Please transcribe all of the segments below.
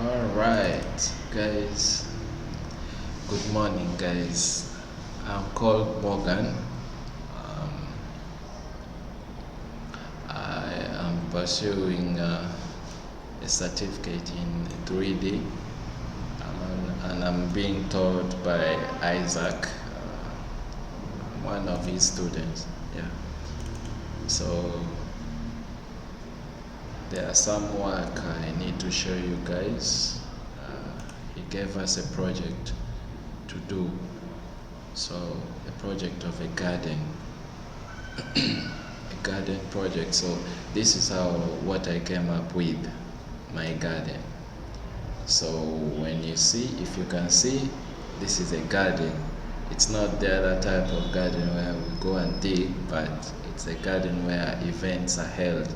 Alright, guys. Good morning, guys. I'm called Morgan. I am pursuing a certificate in 3D, and I'm being taught by Isaac, one of his students. Yeah. So there are some work I need to show you guys. He gave us a project to do. So a project of a garden, a garden project. So this is what I came up with, my garden. So when you see, if you can see, this is a garden. It's not the other type of garden where we go and dig, but it's a garden where events are held.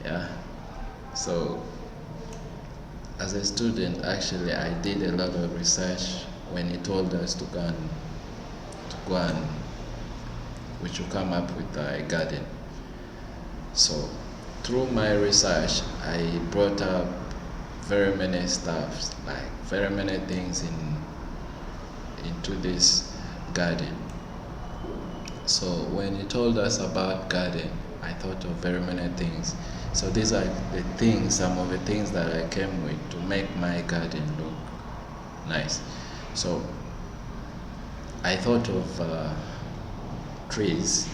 Yeah. So as a student, actually I did a lot of research when he told us to go and we should come up with a garden. So through my research, I brought up very many stuff, like very many things into this garden. So when he told us about garden, I thought of very many things. So these are the things, some of the things that I came with to make my garden look nice. So I thought of trees,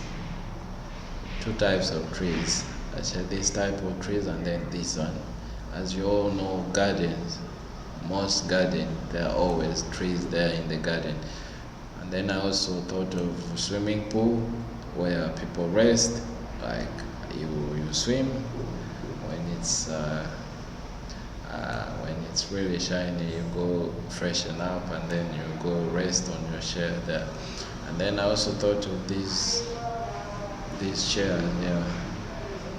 two types of trees. I said this type of trees and then this one. As you all know, gardens, most gardens, there are always trees there in the garden. And then I also thought of swimming pool where people rest, like you swim when it's really shiny, you go freshen up and then you go rest on your chair there. And then I also thought of this chair here.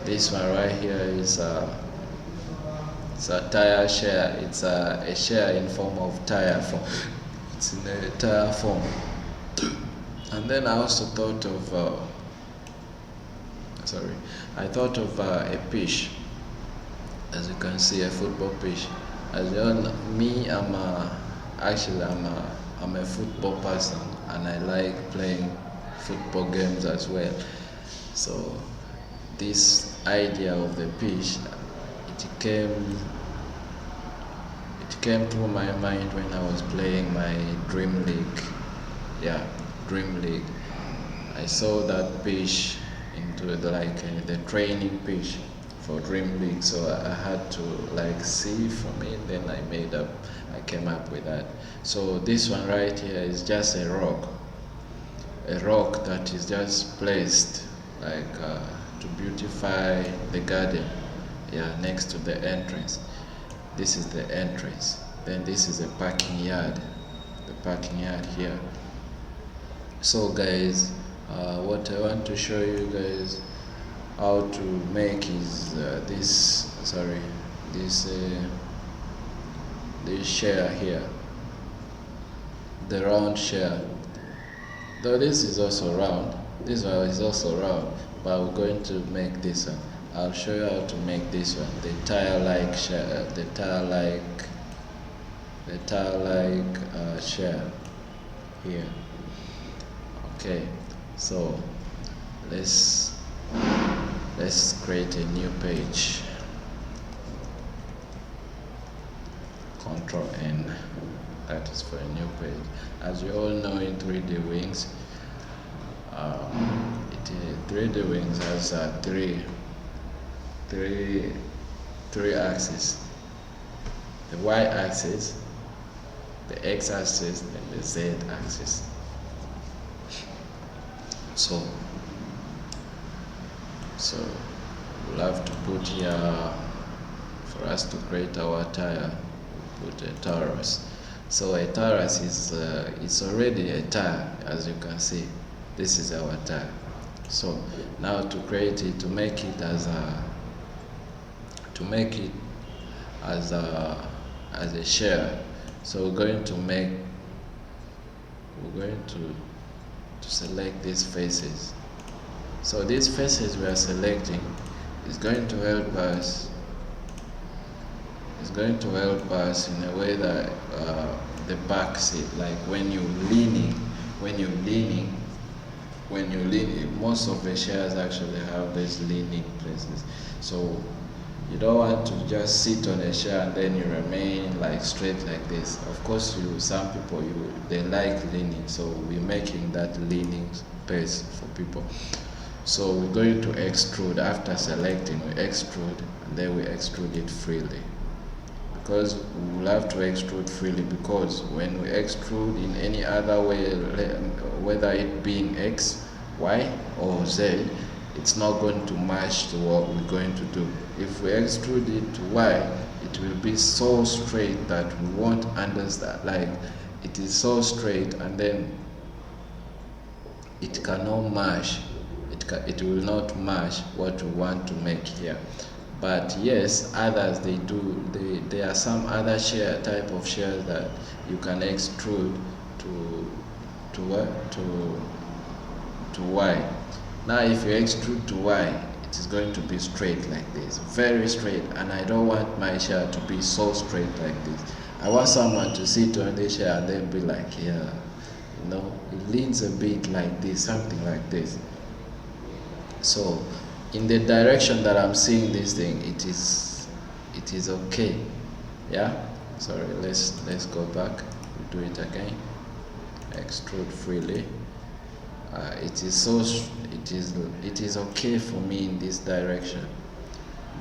This one right here is it's a tire chair. It's a chair in form of tire form. It's in a tire form. And then I also thought of I thought of a pitch. As you can see, a football pitch. As you all know, me, I'm a football person, and I like playing football games as well. So this idea of the pitch, it came through my mind when I was playing my Dream League. Yeah, Dream League. I saw that pitch into the training pitch for Dream League, so I had to see from it. Then I came up with that. So this one right here is just a rock that is just placed to beautify the garden. Yeah, next to the entrance. This is the entrance. Then this is a parking yard. The parking yard here. So guys, what I want to show you guys how to make is this chair here, the round chair. Though this is also round, this one is also round, but we're going to make this one. I'll show you how to make this one, the tire-like chair, the tire-like chair here. Okay, so let's create a new page. Control N, that is for a new page. As you all know, in 3D Wings, 3D Wings has three axes: the Y axis, the X axis, and the Z axis. So we'll have to put here, for us to create our tire, put a torus. So a torus is it's already a tire, as you can see. This is our tire. So now to create it, to make it as a chair. So we're going to select these faces. So these faces we are selecting is going to help us It's going to help us in a way that the back seat, like when you're leaning, most of the chairs actually have these leaning places. So you don't want to just sit on a chair and then you remain like straight like this. Of course, some people they like leaning, so we're making that leaning space for people. So we're going to extrude. After selecting, we extrude, and then we extrude it freely. Because we will have to extrude freely, because when we extrude in any other way, whether it being X, Y, or Z, it's not going to match to what we're going to do. If we extrude it to Y, it will be so straight that we won't understand. Like, it is so straight, and then it cannot match. It will not match what we want to make here. But yes, others they do. There are some other type of shares that you can extrude to Y. Now, if you extrude to Y, it is going to be straight like this, very straight. And I don't want my share to be so straight like this. I want someone to sit on this chair and then be like, yeah, it leans a bit like this, something like this. So in the direction that I'm seeing this thing, it is okay. Yeah, sorry, let's go back, do it again. Extrude freely. It is okay for me in this direction,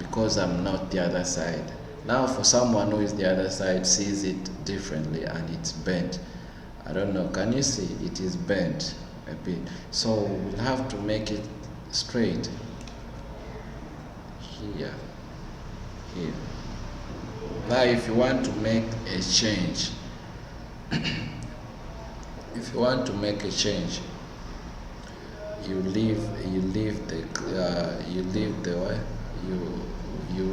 because I'm not the other side. Now for someone who is the other side, sees it differently and it's bent. I don't know, can you see it is bent a bit? So we'll have to make it straight here. Now if you want to make a change, you leave the what? You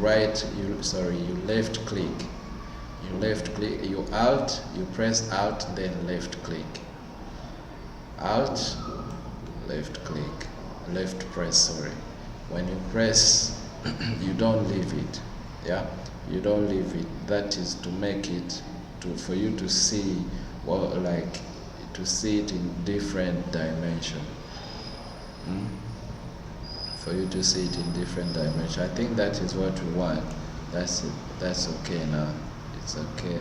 left click, you alt, you press alt, then left click. Alt, left click, left press, sorry. When you press, you don't leave it. Yeah, you don't leave it. That is to make it for you to see to see it in different dimension. For you to see it in different dimension. I think that is what we want. That's it. That's okay now. It's okay.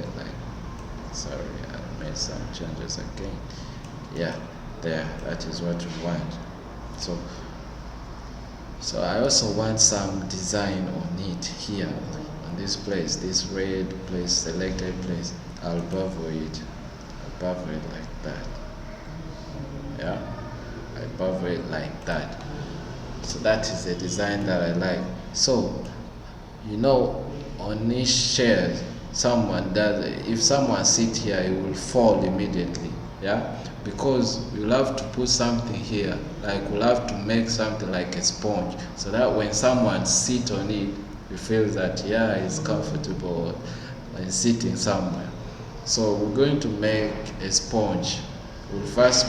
Sorry, I made some changes again. Yeah, there. That is what we want. So I also want some design on it here, on this place, this red place, selected place. I'll bevel it like that. Yeah, I bevel it like that. So that is the design that I like. So, on each chair, if someone sit here, it will fall immediately. Yeah, because we'll have to put something here, like we'll have to make something like a sponge, so that when someone sit on it, he feels that it's comfortable when sitting somewhere. So we're going to make a sponge. We'll first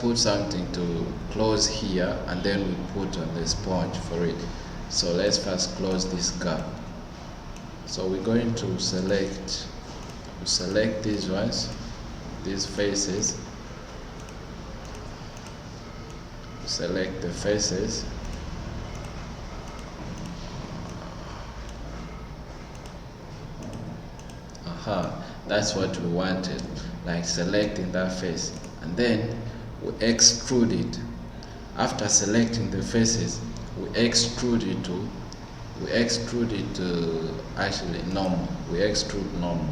put something to close here, and then we put on the sponge for it. So let's first close this gap. So we're going to select these ones, these faces. Select the faces. That's what we wanted, like selecting that face, and then we extrude it. After selecting the faces, we extrude it to actually normal. We extrude normal.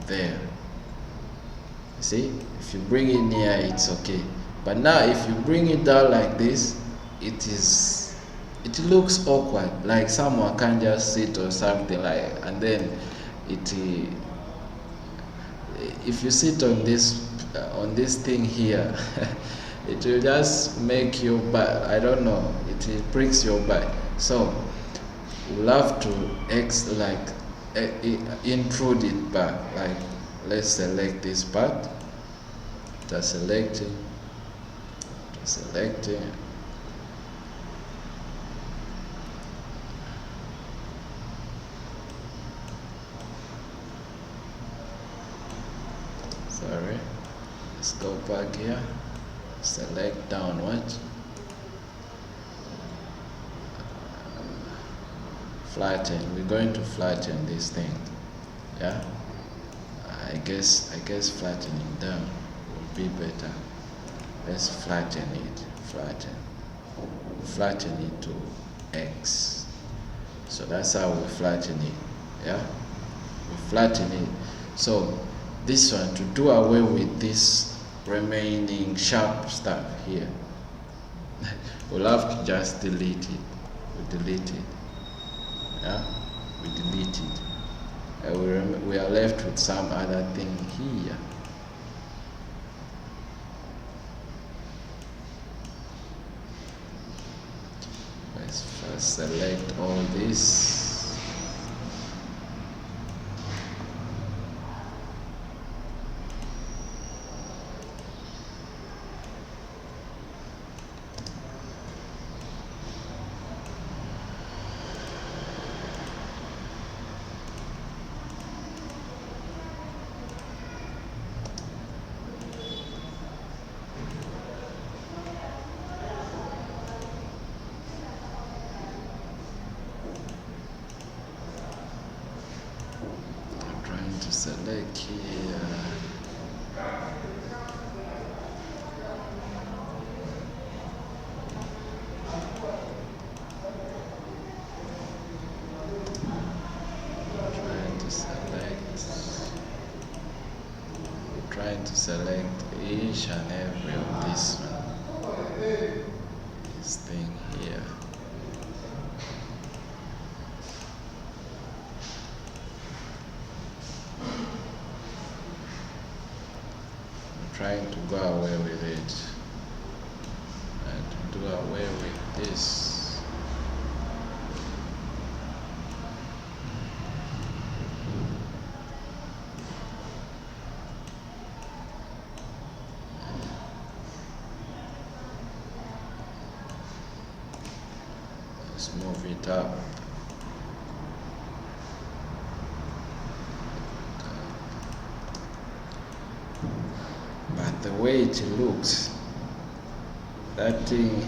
There. See, if you bring it near, it's okay. But now if you bring it down like this, it looks awkward, like someone can just sit or something and then if you sit on this thing here, it will just make your back, I don't know, it breaks your back. So we'll have to intrude it back. Like, let's select this part. Just selecting, selecting. Sorry, let's go back here, select downward, flatten. We're going to flatten this thing, yeah. I guess flattening down would be better. Let's flatten it, flatten it to X. So that's how we flatten it, yeah. We flatten it. So this one, to do away with this remaining sharp stuff here, we'll have to just delete it. We delete it, yeah. We delete it. We are left with some other thing here. Let's first select all this. To select here, trying to select each and every of this one, this thing here. Trying to go away with it and to do away with this. Let's move it up. But the way it looks, that thing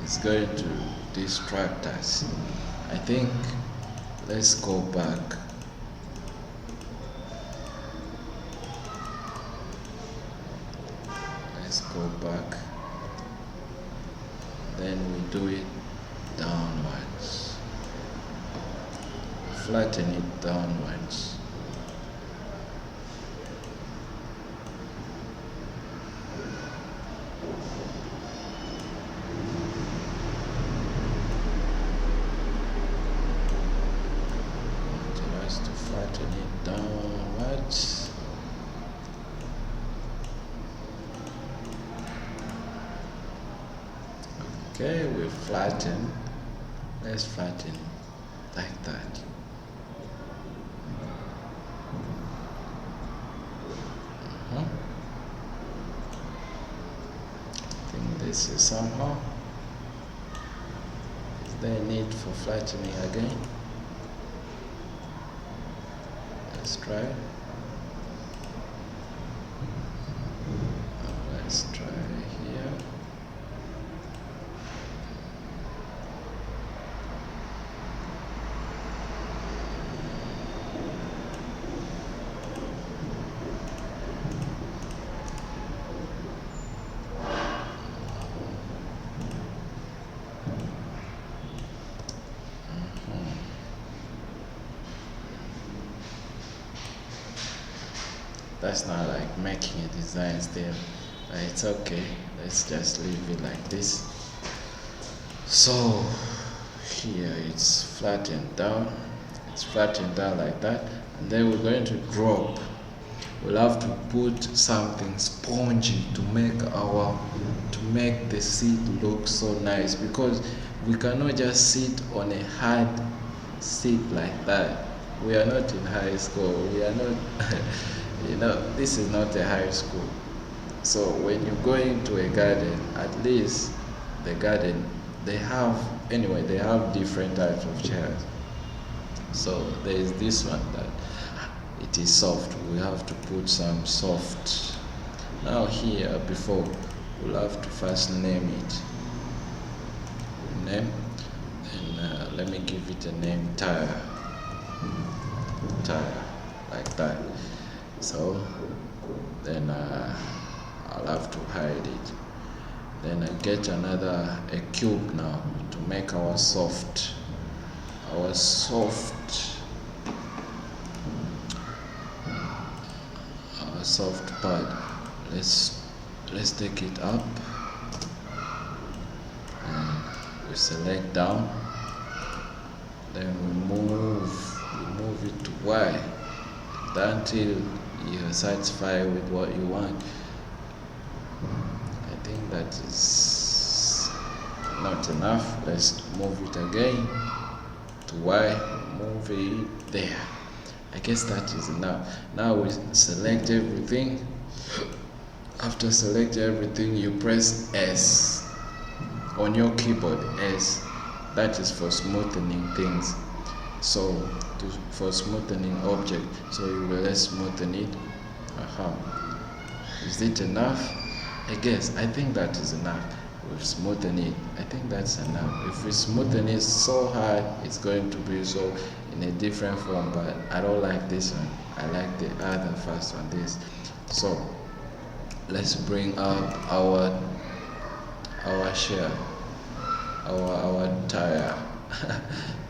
is going to distract us. I think let's go back. Let's go back. Then we do it downwards. Flatten it downwards. Flatten it downwards. Okay, we flatten. Let's flatten like that. I think this is somehow. Is there a need for flattening again? Let's try. Let's try here. That's not like making a design still, but it's okay. Let's just leave it like this. So here it's flattened down. It's flattened down like that, and then we're going to drop. We'll have to put something spongy to make the seat look so nice, because we cannot just sit on a hard seat like that. We are not in high school. We are not. This is not a high school. So when you go into a garden, at least the garden, they have different types of chairs. So there is this one that it is soft. We have to put some soft. Now here, before, we'll have to first name it. Name, and let me give it a name, tire, like that. So then I'll have to hide it. Then I get a cube now to make our soft pad. Let's take it up and we select down, then we move it to Y until you're satisfied with what you want. I think that is not enough. Let's move it again to Y, move it there. I guess that is enough. Now we select everything. After select everything, you press S on your keyboard. S, that is for smoothing things. So for smoothing object, so you will smoothen it. Is it enough? I think that is enough. We've smoothen it. I think that's enough. If we smoothen it so hard, it's going to be so in a different form, but I don't like this one. I like the other first one, this. So let's bring up our share, our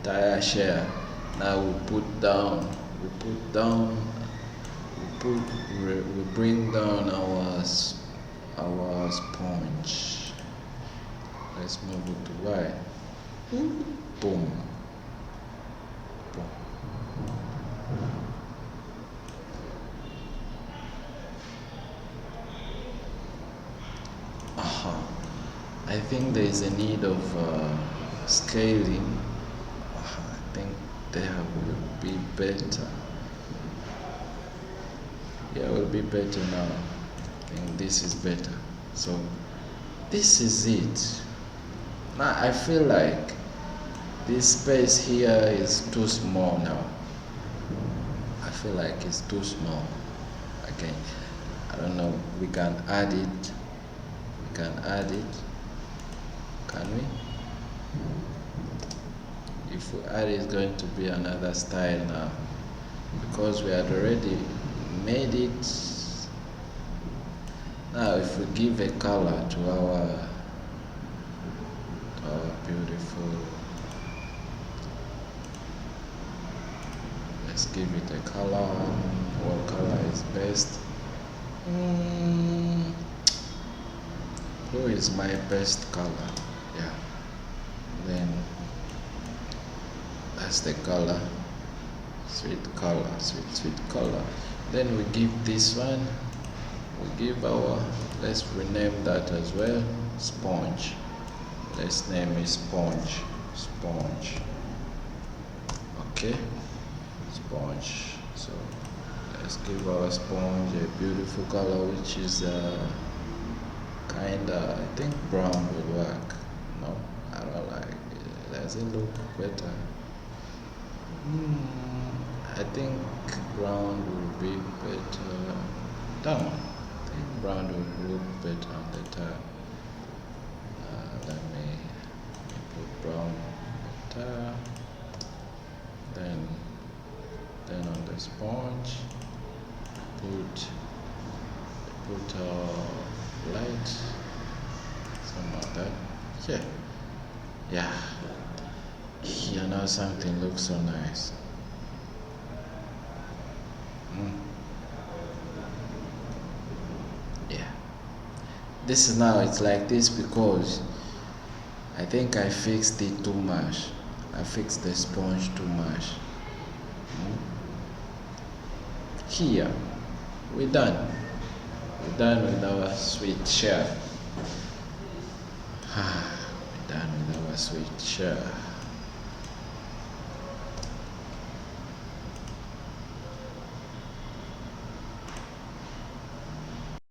tire share. Now we bring down our sponge. Let's move it to Y. Boom. I think there is a need of scaling. I think there will be better. Yeah, it will be better now. I think this is better. So this is it. Now I feel like this space here is too small now. I feel like it's too small. Okay, I don't know. We can add it. Can we? If we add it, it's going to be another style now, because we had already made it. Now if we give a color to our beautiful, let's give it a color. What color is best? Blue is my best color. Yeah, then that's the color. Sweet color. Then we give this one, let's rename that as well, sponge. Let's name it sponge. Okay, sponge. So let's give our sponge a beautiful color, which is kinda, I think brown will work. No, I don't like it. Does it look better? I think brown will be better. Down. I think brown will look better on the top. Let me put brown better. Then on the sponge, put light, something like that. Yeah. Here now something looks so nice. Yeah. This is now, it's like this because I think I fixed it too much. I fixed the sponge too much. Here, we're done. We're done with our sweet share. We're done with our sweet share.